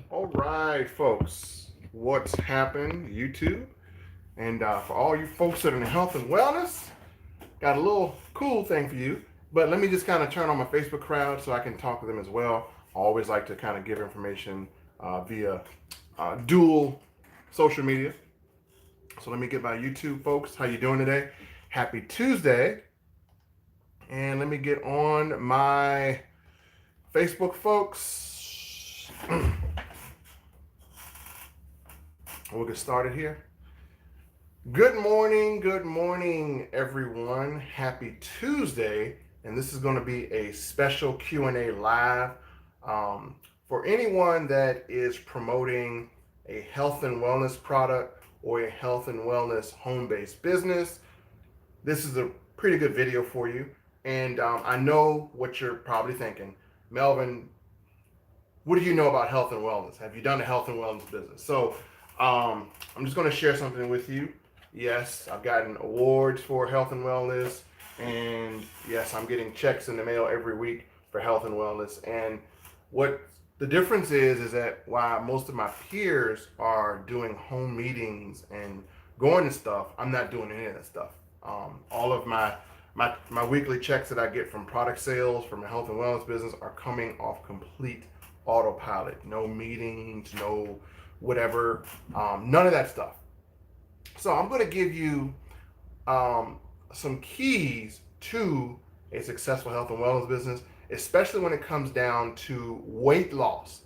All right, folks, what's happened, YouTube? And for all you folks that are in health and wellness, got a little cool thing for you. But let me just kind of turn on my Facebook crowd so I can talk to them as well. I always like to kind of give information via dual social media. So let me get my YouTube folks. How you doing today? Happy Tuesday. And let me get on my Facebook folks. We'll get started here. Good morning, everyone. Happy Tuesday, and this is going to be a special Q&A live for anyone that is promoting a health and wellness product or a health and wellness home-based business. This is a pretty good video for you, and I know what you're probably thinking, Melvin. What do you know about health and wellness? Have you done a health and wellness business? So I'm just going to share something with you. Yes, I've gotten awards for health and wellness, and yes, I'm getting checks in the mail every week for health and wellness. And what the difference is that while most of my peers are doing home meetings and going to stuff, I'm not doing any of that stuff. All of my weekly checks that I get from product sales from the health and wellness business are coming off complete autopilot. No meetings, no whatever, none of that stuff. So I'm going to give you some keys to a successful health and wellness business, especially when it comes down to weight loss.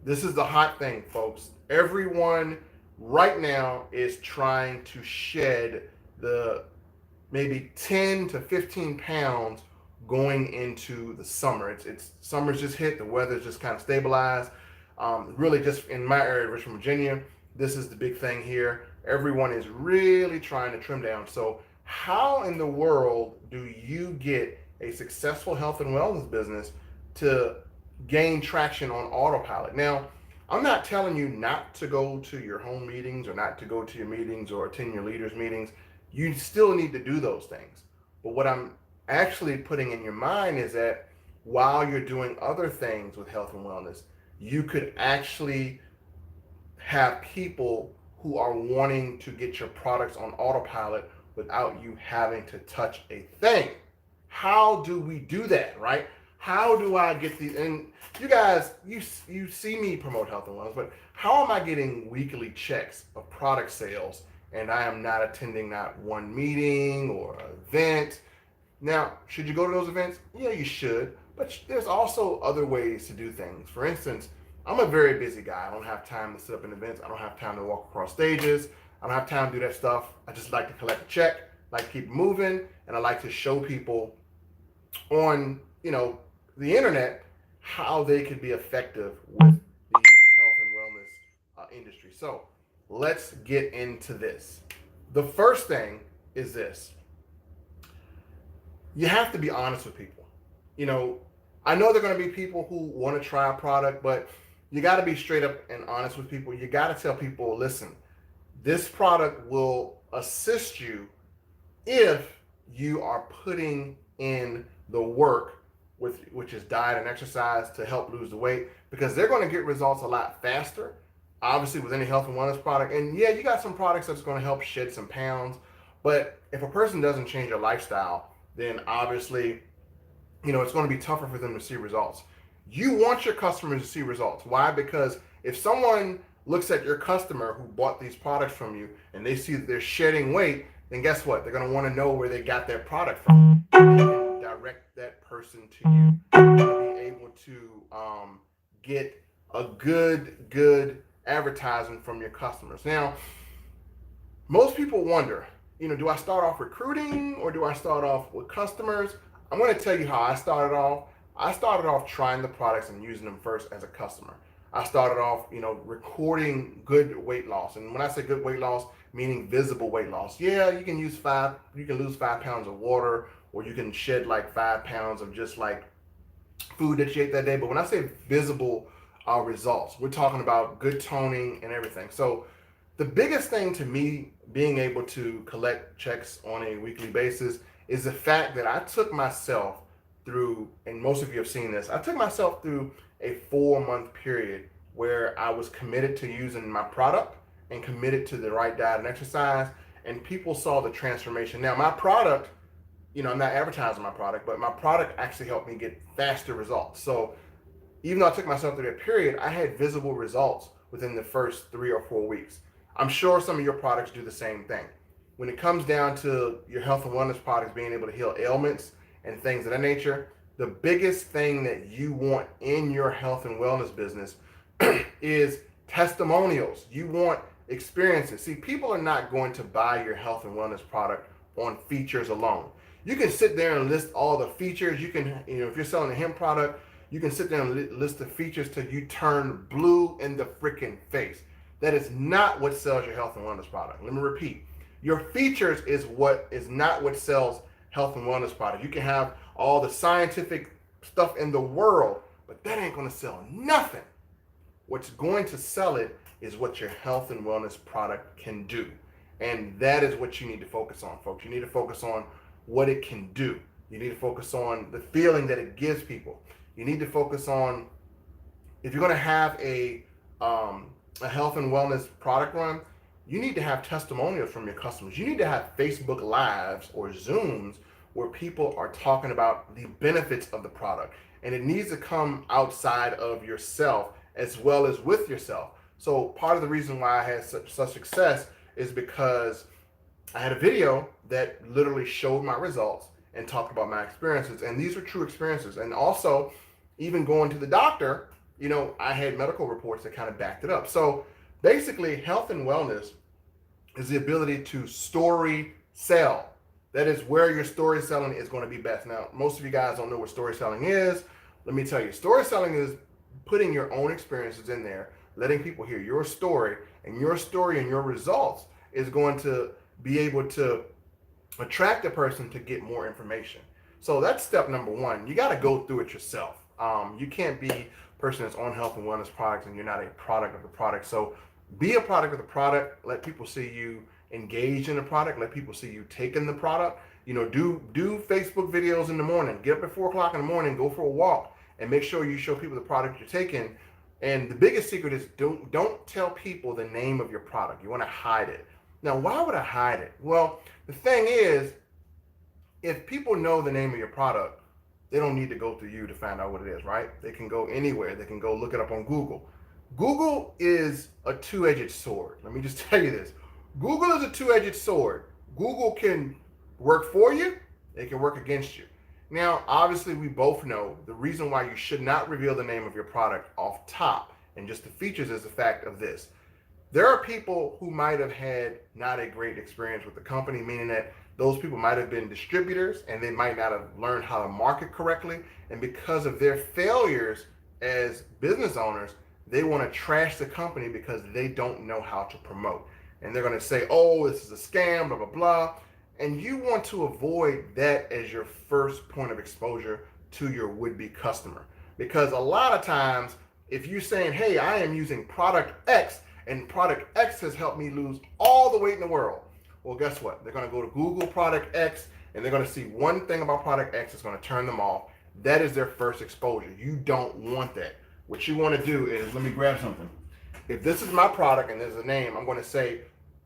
This is the hot thing, folks. Everyone right now is trying to shed the maybe 10 to 15 pounds going into the summer. It's summer's just hit, the weather's just kind of stabilized. Really, just in my area, Richmond, Virginia, this is the big thing here. Everyone is really trying to trim down. So, how in the world do you get a successful health and wellness business to gain traction on autopilot? Now, I'm not telling you not to go to your home meetings or not to go to your meetings or attend your leaders' meetings. You still need to do those things. But what I'm actually putting in your mind is that while you're doing other things with health and wellness, you could actually have people who are wanting to get your products on autopilot without you having to touch a thing. How do we do that, right? How do I get these? And you guys, you see me promote health and wellness, but how am I getting weekly checks of product sales and I am not attending not one meeting or event? Now, should you go to those events? Yeah, you should. But there's also other ways to do things. For instance, I'm a very busy guy. I don't have time to sit up in events. I don't have time to walk across stages. I don't have time to do that stuff. I just like to collect a check, like to keep moving, and I like to show people on, the internet how they could be effective with the health and wellness industry. So let's get into this. The first thing is this: you have to be honest with people. You know, I know there are going to be people who want to try a product, but you got to be straight up and honest with people. You got to tell people, listen, this product will assist you if you are putting in the work with which is diet and exercise to help lose the weight, because they're going to get results a lot faster. Obviously, with any health and wellness product, and yeah, you got some products that's going to help shed some pounds, but if a person doesn't change their lifestyle, then obviously, it's going to be tougher for them to see results. You want your customers to see results. Why? Because if someone looks at your customer who bought these products from you and they see that they're shedding weight, then guess what? They're going to want to know where they got their product from. They can direct that person to you. You're going to be able to get a good advertising from your customers. Now, most people wonder, do I start off recruiting or do I start off with customers? I'm going to tell you how I started off. I started off trying the products and using them first as a customer. I started off, recording good weight loss. And when I say good weight loss, meaning visible weight loss. Yeah, you can lose 5 pounds of water, or you can shed like 5 pounds of just like food that you ate that day. But when I say visible results, we're talking about good toning and everything. So the biggest thing to me being able to collect checks on a weekly basis is the fact that I took myself through, and most of you have seen this, I took myself through a 4-month period where I was committed to using my product and committed to the right diet and exercise, and people saw the transformation. Now, my product, I'm not advertising my product, but my product actually helped me get faster results. So even though I took myself through that period, I had visible results within the first 3 or 4 weeks. I'm sure some of your products do the same thing. When it comes down to your health and wellness products being able to heal ailments and things of that nature, the biggest thing that you want in your health and wellness business is testimonials. You want experiences. See, people are not going to buy your health and wellness product on features alone. You can sit there and list all the features. You can, if you're selling a hemp product, you can sit there and list the features till you turn blue in the freaking face. That is not what sells your health and wellness product. Let me repeat. Your features is not what sells health and wellness product. You can have all the scientific stuff in the world, but that ain't going to sell nothing. What's going to sell it is what your health and wellness product can do. And that is what you need to focus on, folks. You need to focus on what it can do. You need to focus on the feeling that it gives people. You need to focus on, if you're going to have a health and wellness product run, you need to have testimonials from your customers. You need to have Facebook Lives or Zooms where people are talking about the benefits of the product. And it needs to come outside of yourself as well as with yourself. So part of the reason why I had such success is because I had a video that literally showed my results and talked about my experiences. And these were true experiences. And also, even going to the doctor, I had medical reports that kind of backed it up. So basically, health and wellness is the ability to story sell. That is where your story selling is going to be best. Now, most of you guys don't know what story selling is. Let me tell you, story selling is putting your own experiences in there, letting people hear your story, and your results is going to be able to attract a person to get more information. So that's step number one. You got to go through it yourself. You can't be a person that's on health and wellness products and you're not a product of the product. So be a product of the product. Let people see you engaged in the product. Let people see you taking the product. Do Facebook videos in the morning. Get up at 4 o'clock in the morning, go for a walk, and make sure you show people the product you're taking. And the biggest secret is don't tell people the name of your product. You want to hide it. Now, why would I hide it? Well, the thing is, if people know the name of your product, they don't need to go through you to find out what it is, right? They can go anywhere. They can go look it up on Google. Google is a two-edged sword. Let me just tell you this. Google is a two-edged sword. Google can work for you. It can work against you. Now, obviously, we both know the reason why you should not reveal the name of your product off top and just the features is the fact of this. There are people who might have had not a great experience with the company, meaning that those people might have been distributors and they might not have learned how to market correctly. And because of their failures as business owners, they want to trash the company because they don't know how to promote. And they're going to say, oh, this is a scam, blah, blah, blah. And you want to avoid that as your first point of exposure to your would-be customer. Because a lot of times, if you're saying, hey, I am using product X, and product X has helped me lose all the weight in the world. Well, guess what? They're going to go to Google product X, and they're going to see one thing about product X that's going to turn them off. That is their first exposure. You don't want that. What you want to do is, let me grab something. If this is my product and there's a name, I'm going to say,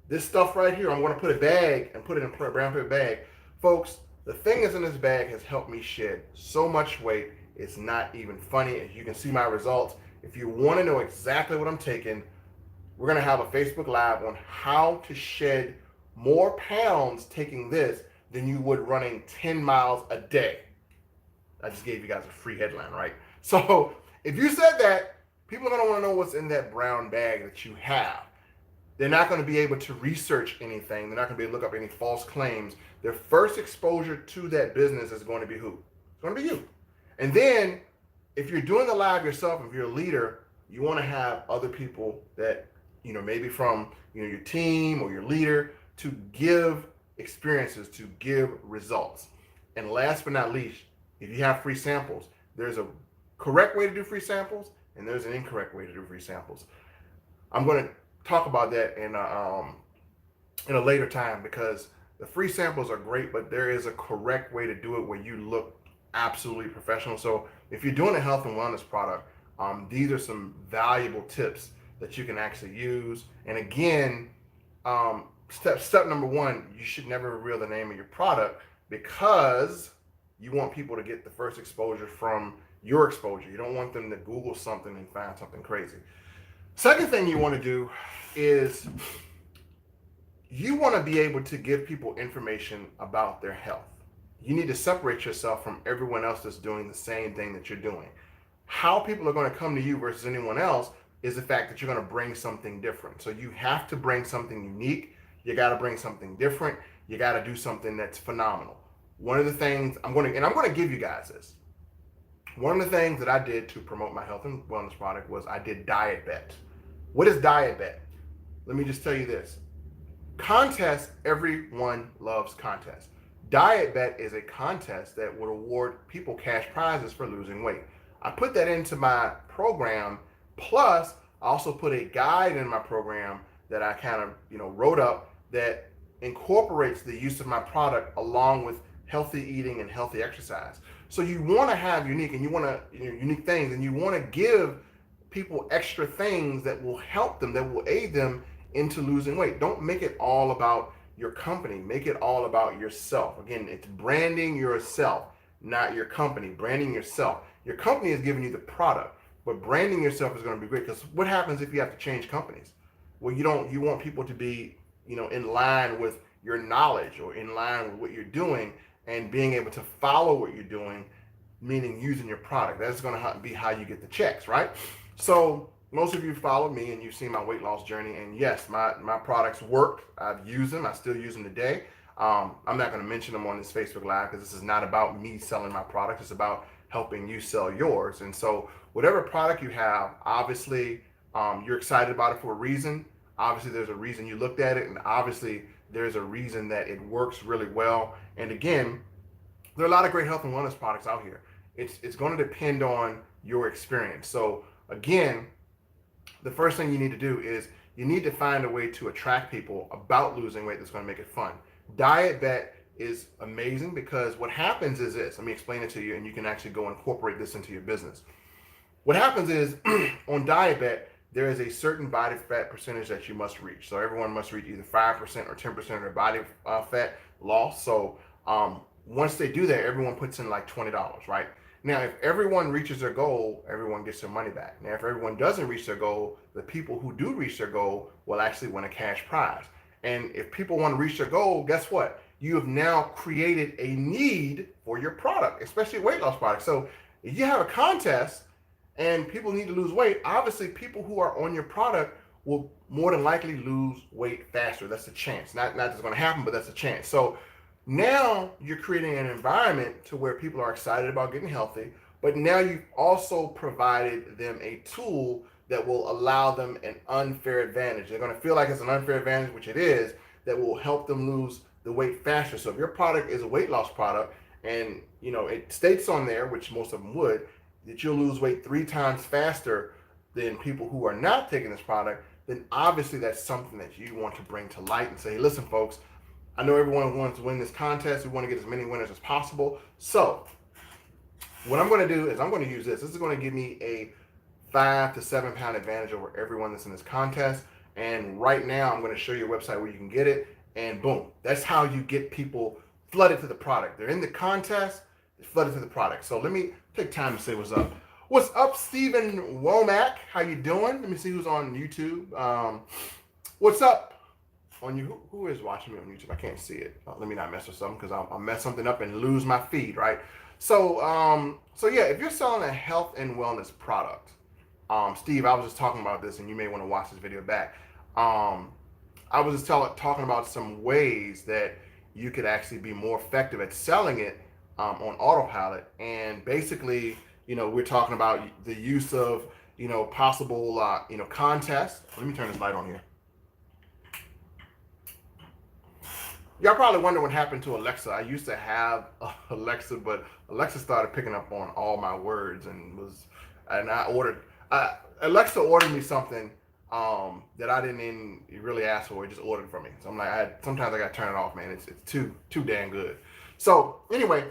this stuff right here, I'm going to put a bag and put it in a brown paper bag. Folks, the thing that's in this bag has helped me shed so much weight. It's not even funny. As you can see my results. If you want to know exactly what I'm taking, we're going to have a Facebook Live on how to shed more pounds taking this than you would running 10 miles a day. I just gave you guys a free headline, right? So if you said that, people are going to want to know what's in that brown bag that you have. They're not going to be able to research anything. They're not going to be able to look up any false claims. Their first exposure to that business is going to be who? It's going to be you. And then if you're doing the live yourself, if you're a leader, you want to have other people that, maybe from, your team or your leader to give experiences, to give results. And last but not least, if you have free samples, there's a correct way to do free samples and there's an incorrect way to do free samples. I'm going to talk about that in a later time because the free samples are great, but there is a correct way to do it where you look absolutely professional. So if you're doing a health and wellness product, these are some valuable tips that you can actually use. And again, step number one, you should never reveal the name of your product because you want people to get the first exposure from your exposure. You don't want them to Google something and find something crazy. Second thing you want to do is you want to be able to give people information about their health. You need to separate yourself from everyone else that's doing the same thing that you're doing. How people are going to come to you versus anyone else is the fact that you're going to bring something different. So you have to bring something unique. You got to bring something different. You got to do something that's phenomenal. One of the things I'm going to give you guys this. One of the things that I did to promote my health and wellness product was I did Diet Bet. What is Diet Bet? Let me just tell you this. Contest, everyone loves contests. Diet Bet is a contest that would award people cash prizes for losing weight. I put that into my program, plus I also put a guide in my program that I kind of wrote up that incorporates the use of my product along with healthy eating and healthy exercise. So you want to have unique things, and you want to give people extra things that will help them, that will aid them into losing weight. Don't make it all about your company. Make it all about yourself. Again, it's branding yourself, not your company. Branding yourself. Your company is giving you the product, but branding yourself is going to be great, because what happens if you have to change companies? Well, you want people to be, in line with your knowledge or in line with what you're doing and being able to follow what you're doing, meaning using your product. That's going to be how you get the checks, right? So most of you follow me and you've seen my weight loss journey, and yes, my products work. I've used them. I still use them today. I'm not going to mention them on this Facebook Live because this is not about me selling my product. It's about helping you sell yours. And so whatever product you have, obviously you're excited about it for a reason. Obviously there's a reason you looked at it, and obviously there's a reason that it works really well. And again, there are a lot of great health and wellness products out here. It's going to depend on your experience. So again, the first thing you need to do is you need to find a way to attract people about losing weight that's going to make it fun. Diet Bet is amazing because what happens is this. Let me explain it to you, and you can actually go incorporate this into your business. What happens is on Diet Bet, there is a certain body fat percentage that you must reach. So everyone must reach either 5% or 10% of their body fat loss. So once they do that, everyone puts in like $20, right? Now, if everyone reaches their goal, everyone gets their money back. Now, if everyone doesn't reach their goal, the people who do reach their goal will actually win a cash prize. And if people want to reach their goal, guess what? You have now created a need for your product, especially a weight loss product. So if you have a contest and people need to lose weight, obviously people who are on your product will more than likely lose weight faster. That's a chance. Not that's going to happen, but that's a chance. So now you're creating an environment to where people are excited about getting healthy, but now you've also provided them a tool that will allow them an unfair advantage. They're going to feel like it's an unfair advantage, which it is, that will help them lose the weight faster. So if your product is a weight loss product and it states on there, which most of them would, that you'll lose weight 3 times faster than people who are not taking this product, then obviously that's something that you want to bring to light and say, hey, listen, folks, I know everyone wants to win this contest. We want to get as many winners as possible. So what I'm going to do is I'm going to use this. This is going to give me a 5 to 7 pound advantage over everyone that's in this contest. And right now I'm going to show you a website where you can get it. And boom, that's how you get people flooded to the product. They're in the contest, they're flooded to the product. So let me take time to say what's up. What's up, Stephen Womack? How you doing? Let me see who's on YouTube. What's up? On you, who is watching me on YouTube? I can't see it. Let me not mess with something because I'll mess something up and lose my feed, right? So, yeah, if you're selling a health and wellness product, Steve, I was just talking about this, and you may want to watch this video back. I was just talking about some ways that you could actually be more effective at selling it on autopilot, and basically, we're talking about the use of possible contests. Let me turn this light on here. Y'all probably wonder what happened to Alexa. I used to have Alexa, but Alexa started picking up on all my words Alexa ordered me something that I didn't even really ask for. It just ordered from me. So I'm like, sometimes I got to turn it off, man. It's too damn good. So anyway,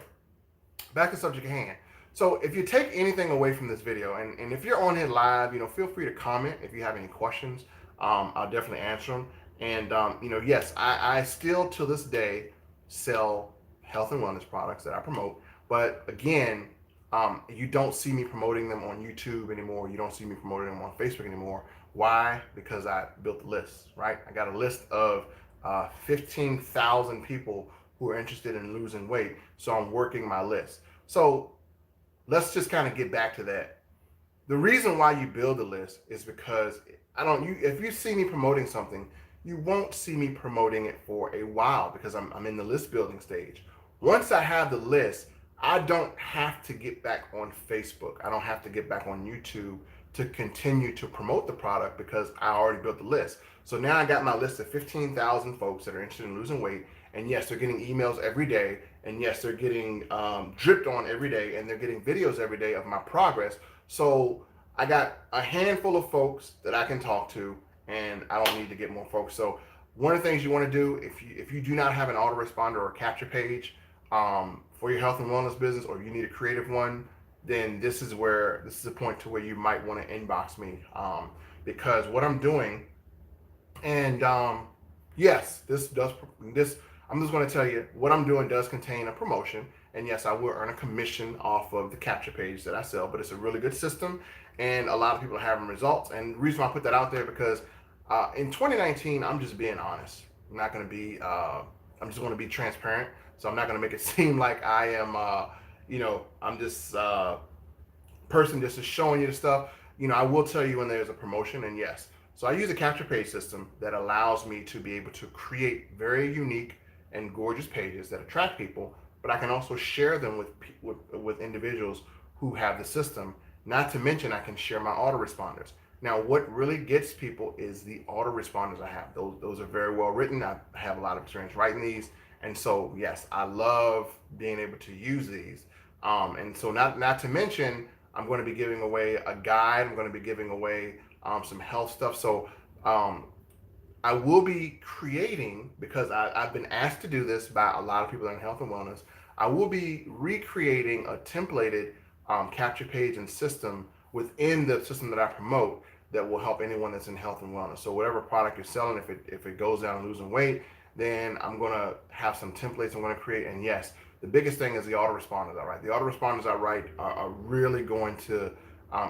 back to subject at hand. So if you take anything away from this video, and if you're on here live, feel free to comment if you have any questions. I'll definitely answer them. And yes, I still to this day sell health and wellness products that I promote. But again, you don't see me promoting them on YouTube anymore. You don't see me promoting them on Facebook anymore. Why? Because I built a list, right? I got a list of 15,000 people who are interested in losing weight. So I'm working my list. So let's just kind of get back to that. The reason why you build a list is because if you see me promoting something, you won't see me promoting it for a while because I'm in the list building stage. Once I have the list, I don't have to get back on Facebook. I don't have to get back on YouTube to continue to promote the product because I already built the list. So now I got my list of 15,000 folks that are interested in losing weight. And yes, they're getting emails every day. And yes, they're getting dripped on every day. And they're getting videos every day of my progress. So I got a handful of folks that I can talk to, and I don't need to get more folks. So one of the things you want to do, if you do not have an autoresponder or a capture page for your health and wellness business, or you need a creative one, then this is a point to where you might want to inbox me, because what I'm doing, and yes, this. I'm just going to tell you what I'm doing does contain a promotion, and yes, I will earn a commission off of the capture page that I sell. But it's a really good system, and a lot of people are having results. And the reason why I put that out there because in 2019, I'm just being honest. I'm not going to be. I'm just going to be transparent. So I'm not going to make it seem like I am. I'm just person just is showing you the stuff. I will tell you when there's a promotion, and yes. So I use a capture page system that allows me to be able to create very unique and gorgeous pages that attract people, but I can also share them with individuals who have the system. Not to mention, I can share my autoresponders. Now, what really gets people is the autoresponders I have. Those are very well written. I have a lot of experience writing these, and so yes, I love being able to use these. And so not to mention, I'm going to be giving away a guide. I'm going to be giving away some health stuff. So I will be creating, because I've been asked to do this by a lot of people in health and wellness, I will be recreating a templated capture page and system within the system that I promote that will help anyone that's in health and wellness. So whatever product you're selling, if it goes down losing weight, then I'm going to have some templates I'm going to create. And yes, the biggest thing is the autoresponders I write. The autoresponders I write are really going to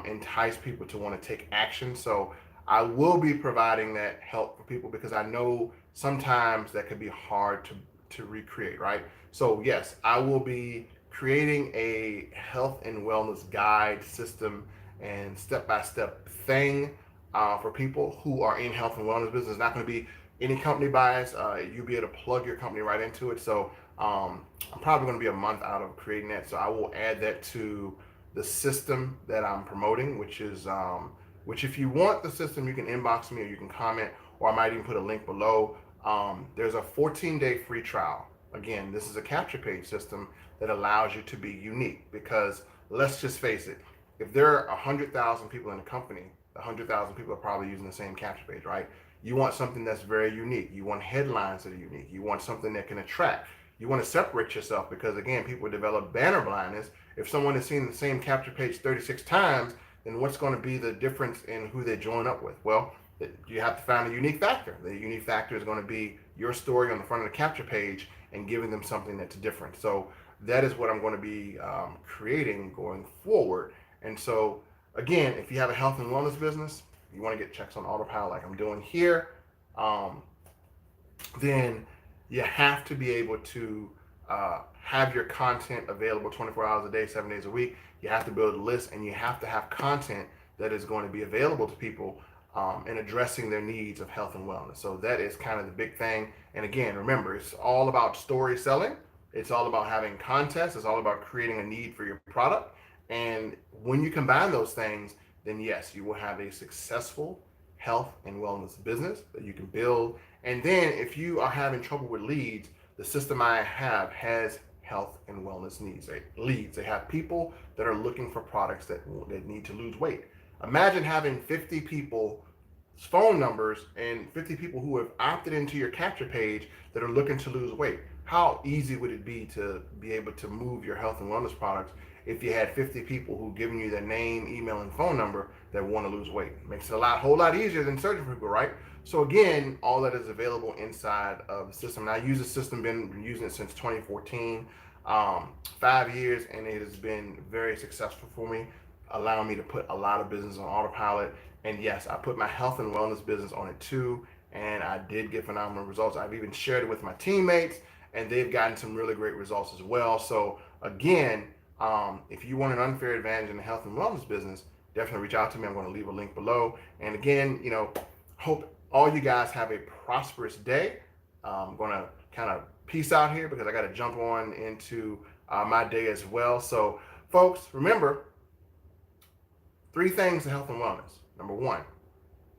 entice people to want to take action. So I will be providing that help for people because I know sometimes that could be hard to recreate, right? So yes, I will be creating a health and wellness guide system and step-by-step thing for people who are in health and wellness business. It's not going to be any company bias. You'll be able to plug your company right into it. So I'm probably going to be a month out of creating that. So I will add that to the system that I'm promoting, which if you want the system, you can inbox me or you can comment, or I might even put a link below. There's a 14-day free trial. Again, this is a capture page system that allows you to be unique because let's just face it, if there are 100,000 people in a company, 100,000 people are probably using the same capture page, right? You want something that's very unique. You want headlines that are unique. You want something that can attract. You want to separate yourself because, again, people develop banner blindness. If someone has seen the same capture page 36 times, then what's going to be the difference in who they join up with? Well, you have to find a unique factor. The unique factor is going to be your story on the front of the capture page and giving them something that's different. So that is what I'm going to be creating going forward. And so, again, if you have a health and wellness business, you want to get checks on autopilot like I'm doing here, then you have to be able to have your content available 24 hours a day, 7 days a week. You have to build a list, and you have to have content that is going to be available to people and addressing their needs of health and wellness. So that is kind of the big thing. And again, remember, it's all about story selling. It's all about having contests. It's all about creating a need for your product. And when you combine those things, then yes, you will have a successful health and wellness business that you can build. And then if you are having trouble with leads, the system I have has health and wellness needs, right? Leads. They have people that are looking for products that need to lose weight. Imagine having 50 people's phone numbers and 50 people who have opted into your capture page that are looking to lose weight. how easy would it be to be able to move your health and wellness products if you had 50 people who giving you their name, email, and phone number that want to lose weight? It makes it whole lot easier than searching for people, right? So again, all that is available inside of the system. And I use the system, been using it since 2014, 5 years, and it has been very successful for me, allowing me to put a lot of business on autopilot. And yes, I put my health and wellness business on it too, and I did get phenomenal results. I've even shared it with my teammates, and they've gotten some really great results as well. So again, if you want an unfair advantage in the health and wellness business, definitely reach out to me. I'm going to leave a link below. And again, hope all you guys have a prosperous day. I'm going to kind of peace out here because I got to jump on into my day as well. So, folks, remember 3 things to health and wellness. Number 1,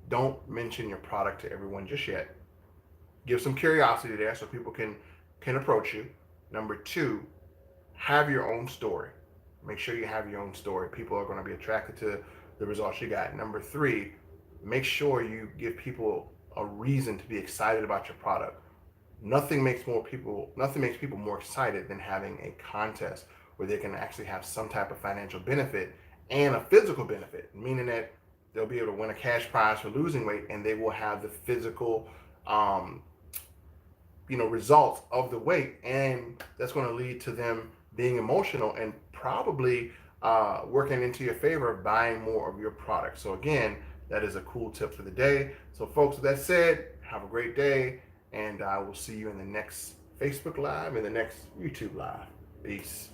don't mention your product to everyone just yet. Give some curiosity there so people can approach you. Number 2, have your own story. Make sure you have your own story. People are going to be attracted to the results you got. Number 3, make sure you give people a reason to be excited about your product. Nothing makes people more excited than having a contest where they can actually have some type of financial benefit and a physical benefit, meaning that they'll be able to win a cash prize for losing weight, and they will have the physical results of the weight, and that's going to lead to them being emotional and probably working into your favor, buying more of your product. So again, that is a cool tip for the day. So folks, with that said, have a great day, and I will see you in the next Facebook Live and the next YouTube Live. Peace.